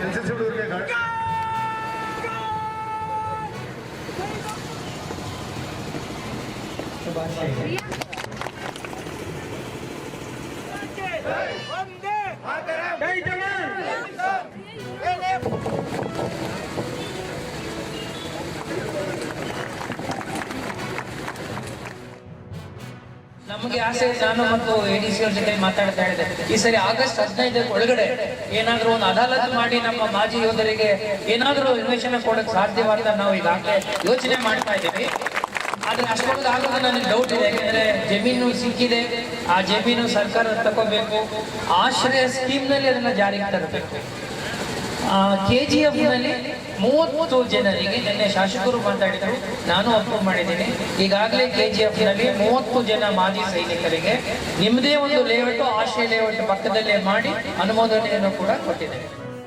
NCC ಹುಡುಗರಿಗೆ ನಮಗೆ ಆಸೆ, ನಾನು ಮತ್ತು ಎಡಿಸಿ ಅವ್ರ ಜೊತೆ ಮಾತಾಡ್ತಾ ಇದ್ದೆ, ಈ ಸರಿ ಆಗಸ್ಟ್ 15 ಒಳಗಡೆ ಏನಾದ್ರೂ ಒಂದು ಅದಾಲತ್ ಮಾಡಿ ನಮ್ಮ ಮಾಜಿ ಯೋಧರಿಗೆ ಏನಾದ್ರೂ ಇನ್ವೆಷನ್ ಕೊಡಕ್ಕೆ ಸಾಧ್ಯವಾದ ನಾವು ಈಗಾಗಲೇ ಯೋಚನೆ ಮಾಡ್ತಾ ಇದ್ದೀವಿ. ಆದ್ರೆ ಅಷ್ಟೊಂದು ಆಗೋದು ನನಗೆ ಡೌಟ್ ಇದೆ. ಯಾಕಂದ್ರೆ ಜಮೀನು ಸಿಕ್ಕಿದೆ, ಆ ಜಮೀನು ಸರ್ಕಾರ ತಗೋಬೇಕು, ಆಶ್ರಯ ಸ್ಕೀಮ್ನಲ್ಲಿ ಅದನ್ನ ಜಾರಿಗೆ ತರಬೇಕು. KGF ನಲ್ಲಿ 30 ಜನರಿಗೆ ನಿನ್ನೆ ಶಾಸಕರು ಮಾತಾಡಿದರು, ನಾನು ಅಪ್ರೂವ್ ಮಾಡಿದ್ದೀನಿ. ಈಗಾಗಲೇ KGF ನಲ್ಲಿ 30 ಜನ ಮಾಜಿ ಸೈನಿಕರಿಗೆ ನಿಮ್ಮದೇ ಒಂದು ಲೇಔಟ್, ಆಶ್ರಯ ಲೇಔಟ್ ಪಕ್ಕದಲ್ಲೇ ಮಾಡಿ ಅನುಮೋದನೆಯನ್ನು ಕೂಡ ಕೊಟ್ಟಿದ್ದೇನೆ.